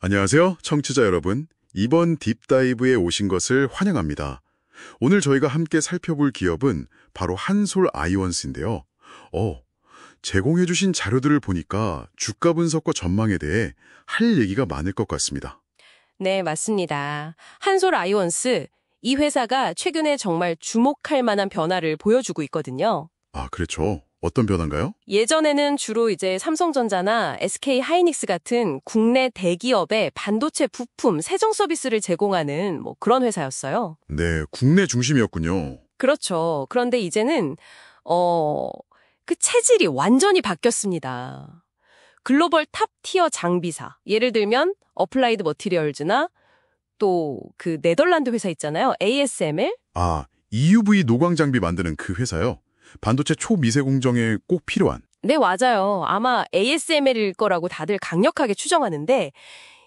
안녕하세요, 청취자 여러분. 이번 딥다이브에 오신 것을 환영합니다. 오늘 저희가 함께 살펴볼 기업은 바로 한솔 아이원스인데요. 제공해주신 자료들을 보니까 주가 분석과 전망에 대해 할 얘기가 많을 것 같습니다. 네, 맞습니다. 한솔 아이원스, 이 회사가 최근에 정말 주목할 만한 변화를 보여주고 있거든요. 아, 그렇죠. 어떤 변화인가요? 예전에는 주로 이제 삼성전자나 SK 하이닉스 같은 국내 대기업의 반도체 부품 세정 서비스를 제공하는 그런 회사였어요. 네, 국내 중심이었군요. 그렇죠. 그런데 이제는 그 체질이 완전히 바뀌었습니다. 글로벌 탑 티어 장비사, 예를 들면 어플라이드 머티리얼즈나 또 그 네덜란드 회사 있잖아요. ASML? 아, EUV 노광 장비 만드는 그 회사요? 반도체 초미세 공정에 꼭 필요한. 네, 맞아요. 아마 ASML일 거라고 다들 강력하게 추정하는데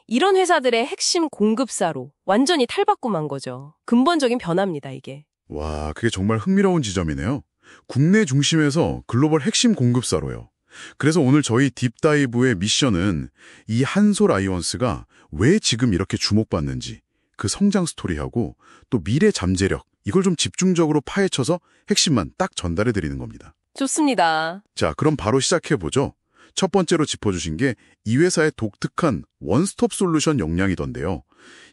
이런 회사들의 핵심 공급사로 완전히 탈바꿈한 거죠. 근본적인 변화입니다, 이게. 와, 그게 정말 흥미로운 지점이네요. 국내 중심에서 글로벌 핵심 공급사로요. 그래서 오늘 저희 딥다이브의 미션은 이 한솔 아이원스가 왜 지금 이렇게 주목받는지, 그 성장 스토리하고 또 미래 잠재력, 이걸 좀 집중적으로 파헤쳐서 핵심만 딱 전달해 드리는 겁니다. 좋습니다. 자, 그럼 바로 시작해보죠. 첫 번째로 짚어주신 게 이 회사의 독특한 원스톱 솔루션 역량이던데요.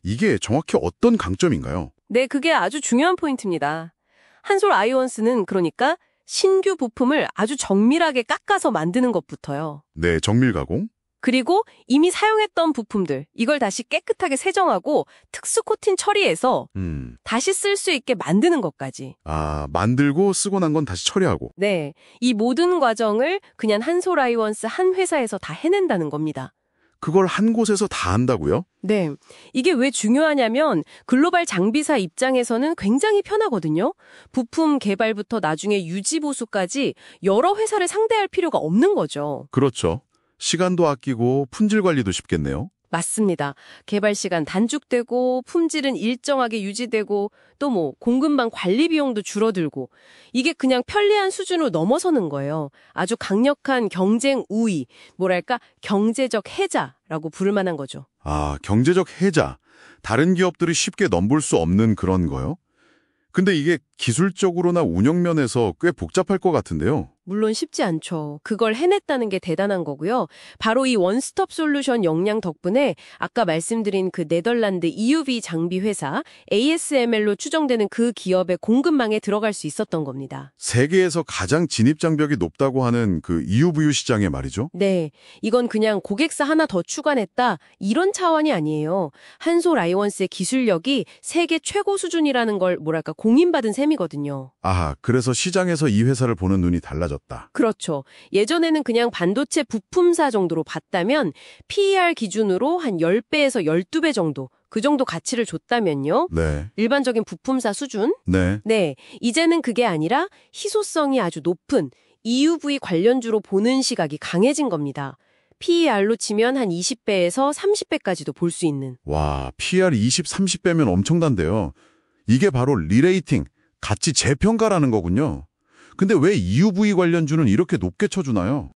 이게 정확히 어떤 강점인가요? 네, 그게 아주 중요한 포인트입니다. 한솔 아이원스는 그러니까 신규 부품을 아주 정밀하게 깎아서 만드는 것부터요. 네, 정밀 가공? 그리고 이미 사용했던 부품들, 이걸 다시 깨끗하게 세정하고 특수 코팅 처리해서 다시 쓸 수 있게 만드는 것까지. 아, 만들고 쓰고 난 건 다시 처리하고. 네, 이 모든 과정을 그냥 한솔 아이원스 한 회사에서 다 해낸다는 겁니다. 그걸 한 곳에서 다 한다고요? 네, 이게 왜 중요하냐면 글로벌 장비사 입장에서는 굉장히 편하거든요. 부품 개발부터 나중에 유지 보수까지 여러 회사를 상대할 필요가 없는 거죠. 그렇죠. 시간도 아끼고 품질 관리도 쉽겠네요. 맞습니다. 개발 시간 단축되고 품질은 일정하게 유지되고 또 공급망 관리 비용도 줄어들고 이게 그냥 편리한 수준으로 넘어서는 거예요. 아주 강력한 경쟁 우위, 뭐랄까 경제적 해자라고 부를 만한 거죠. 아, 경제적 해자. 다른 기업들이 쉽게 넘볼 수 없는 그런 거요? 근데 이게 기술적으로나 운영면에서 꽤 복잡할 것 같은데요. 물론 쉽지 않죠. 그걸 해냈다는 게 대단한 거고요. 바로 이 원스톱 솔루션 역량 덕분에 아까 말씀드린 그 네덜란드 EUV 장비 회사 ASML로 추정되는 그 기업의 공급망에 들어갈 수 있었던 겁니다. 세계에서 가장 진입 장벽이 높다고 하는 그 EUV 시장에 말이죠. 네, 이건 그냥 고객사 하나 더 추가했다 이런 차원이 아니에요. 한솔 아이원스의 기술력이 세계 최고 수준이라는 걸 공인받은 셈이거든요. 아, 그래서 시장에서 이 회사를 보는 눈이 달라졌다. 그렇죠. 예전에는 그냥 반도체 부품사 정도로 봤다면 PER 기준으로 한 10배에서 12배 정도, 그 정도 가치를 줬다면요. 네. 일반적인 부품사 수준? 네. 네, 이제는 그게 아니라 희소성이 아주 높은 EUV 관련주로 보는 시각이 강해진 겁니다. PER로 치면 한 20배에서 30배까지도 볼 수 있는. 와, PER 20, 30배면 엄청난데요. 이게 바로 리레이팅, 가치 재평가라는 거군요. 근데 왜 EUV 관련주는 이렇게 높게 쳐주나요?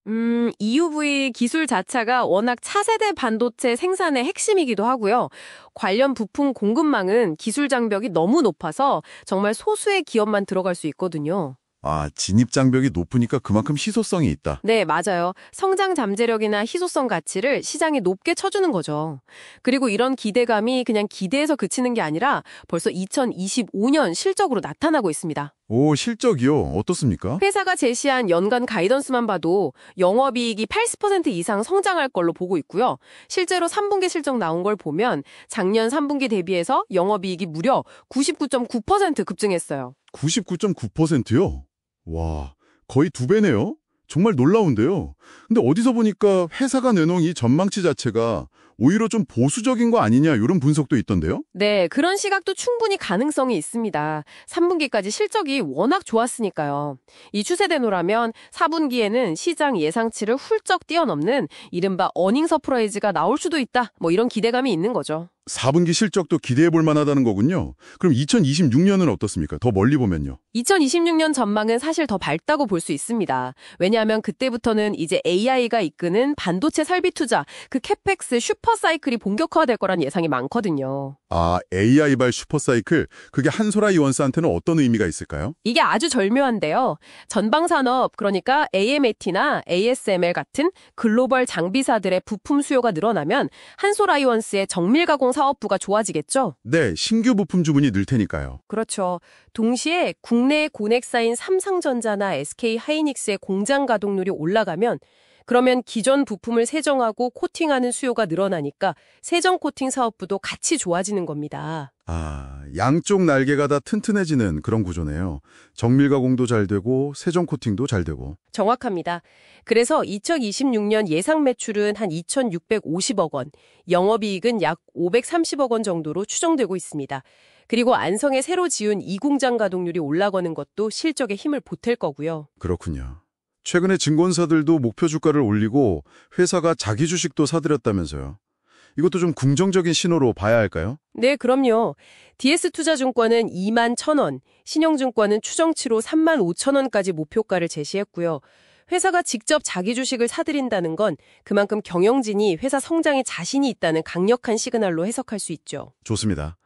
EUV 기술 자체가 워낙 차세대 반도체 생산의 핵심이기도 하고요. 관련 부품 공급망은 기술 장벽이 너무 높아서 정말 소수의 기업만 들어갈 수 있거든요. 아, 진입 장벽이 높으니까 그만큼 희소성이 있다. 네, 맞아요. 성장 잠재력이나 희소성 가치를 시장이 높게 쳐주는 거죠. 그리고 이런 기대감이 그냥 기대에서 그치는 게 아니라 벌써 2025년 실적으로 나타나고 있습니다. 오, 실적이요? 어떻습니까? 회사가 제시한 연간 가이던스만 봐도 영업이익이 80% 이상 성장할 걸로 보고 있고요. 실제로 3분기 실적 나온 걸 보면 작년 3분기 대비해서 영업이익이 무려 99.9% 급증했어요. 99.9%요? 와, 거의 2배네요? 정말 놀라운데요. 근데 어디서 보니까 회사가 내놓은 이 전망치 자체가 오히려 좀 보수적인 거 아니냐 이런 분석도 있던데요? 네, 그런 시각도 충분히 가능성이 있습니다. 3분기까지 실적이 워낙 좋았으니까요. 이 추세대로라면 4분기에는 시장 예상치를 훌쩍 뛰어넘는 이른바 어닝 서프라이즈가 나올 수도 있다. 이런 기대감이 있는 거죠. 4분기 실적도 기대해 볼 만하다는 거군요. 그럼 2026년은 어떻습니까? 더 멀리 보면요. 2026년 전망은 사실 더 밝다고 볼 수 있습니다. 왜냐하면 그때부터는 이제 AI가 이끄는 반도체 설비 투자, 그 캐펙스 슈퍼사이클이 본격화될 거란 예상이 많거든요. 아, AI발 슈퍼사이클, 그게 한솔아이원스한테는 어떤 의미가 있을까요? 이게 아주 절묘한데요. 전방산업, 그러니까 AMAT나 ASML 같은 글로벌 장비사들의 부품 수요가 늘어나면 한솔아이원스의 정밀가공 사업부가 좋아지겠죠? 네, 신규 부품 주문이 늘 테니까요. 그렇죠. 동시에 국내 고넥사인 삼성전자나 SK하이닉스의 공장 가동률이 올라가면 그러면 기존 부품을 세정하고 코팅하는 수요가 늘어나니까 세정 코팅 사업부도 같이 좋아지는 겁니다. 아, 양쪽 날개가 다 튼튼해지는 그런 구조네요. 정밀 가공도 잘 되고 세정 코팅도 잘 되고. 정확합니다. 그래서 2026년 예상 매출은 한 2,650억 원, 영업이익은 약 530억 원 정도로 추정되고 있습니다. 그리고 안성에 새로 지은 이 공장 가동률이 올라가는 것도 실적에 힘을 보탤 거고요. 그렇군요. 최근에 증권사들도 목표 주가를 올리고 회사가 자기 주식도 사들였다면서요. 이것도 좀 긍정적인 신호로 봐야 할까요? 네, 그럼요. DS투자증권은 2만 1,000원, 신영증권은 추정치로 3만 5천 원까지 목표가를 제시했고요. 회사가 직접 자기 주식을 사들인다는 건 그만큼 경영진이 회사 성장에 자신이 있다는 강력한 시그널로 해석할 수 있죠. 좋습니다.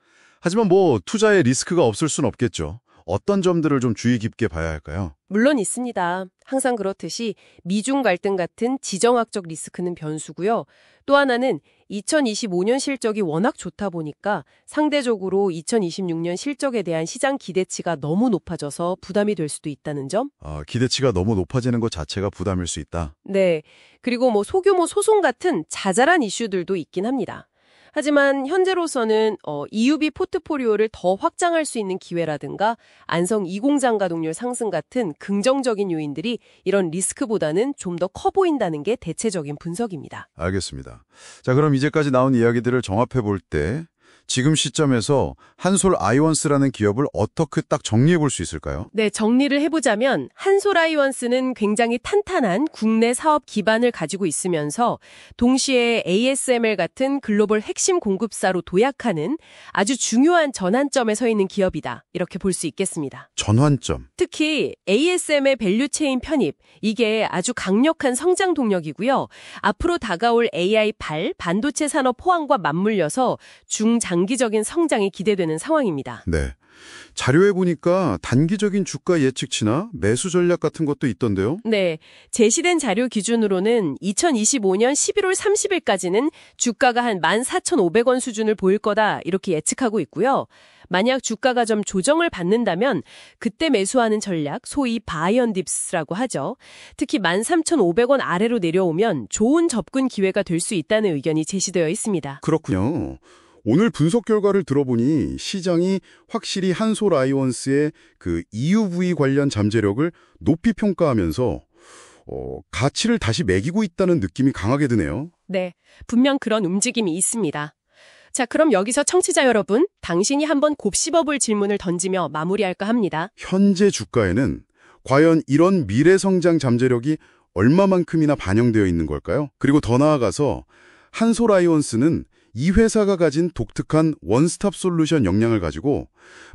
하지만 투자에 리스크가 없을 순 없겠죠. 어떤 점들을 좀 주의 깊게 봐야 할까요? 물론 있습니다. 항상 그렇듯이 미중 갈등 같은 지정학적 리스크는 변수고요. 또 하나는 2025년 실적이 워낙 좋다 보니까 상대적으로 2026년 실적에 대한 시장 기대치가 너무 높아져서 부담이 될 수도 있다는 점? 기대치가 너무 높아지는 것 자체가 부담일 수 있다. 네. 그리고 소규모 소송 같은 자잘한 이슈들도 있긴 합니다. 하지만 현재로서는 EUV 포트포리오를 더 확장할 수 있는 기회라든가 안성 2공장 가동률 상승 같은 긍정적인 요인들이 이런 리스크보다는 좀 더 커 보인다는 게 대체적인 분석입니다. 알겠습니다. 자, 그럼 이제까지 나온 이야기들을 정합해 볼 때 지금 시점에서 한솔아이원스라는 기업을 어떻게 딱 정리해 볼 수 있을까요? 네, 정리를 해보자면 한솔아이원스는 굉장히 탄탄한 국내 사업 기반을 가지고 있으면서 동시에 ASML 같은 글로벌 핵심 공급사로 도약하는 아주 중요한 전환점에 서 있는 기업이다. 이렇게 볼 수 있겠습니다. 전환점. 특히 ASM의 밸류체인 편입, 이게 아주 강력한 성장 동력이고요. 앞으로 다가올 AI 반도체 산업 호황과 맞물려서 중장기적인 성장이 기대되는 상황입니다. 네. 자료에 보니까 단기적인 주가 예측치나 매수 전략 같은 것도 있던데요. 네, 제시된 자료 기준으로는 2025년 11월 30일까지는 주가가 한 14,500원 수준을 보일 거다 이렇게 예측하고 있고요. 만약 주가가 좀 조정을 받는다면 그때 매수하는 전략, 소위 바이언 딥스라고 하죠. 특히 13,500원 아래로 내려오면 좋은 접근 기회가 될 수 있다는 의견이 제시되어 있습니다. 그렇군요. 오늘 분석 결과를 들어보니 시장이 확실히 한솔아이원스의 그 EUV 관련 잠재력을 높이 평가하면서 가치를 다시 매기고 있다는 느낌이 강하게 드네요. 네, 분명 그런 움직임이 있습니다. 자, 그럼 여기서 청취자 여러분, 당신이 한번 곱씹어볼 질문을 던지며 마무리할까 합니다. 현재 주가에는 과연 이런 미래 성장 잠재력이 얼마만큼이나 반영되어 있는 걸까요? 그리고 더 나아가서 한솔아이원스는 이 회사가 가진 독특한 원스톱 솔루션 역량을 가지고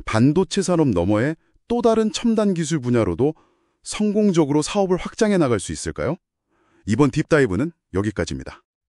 반도체 산업 너머의 또 다른 첨단 기술 분야로도 성공적으로 사업을 확장해 나갈 수 있을까요? 이번 딥다이브는 여기까지입니다.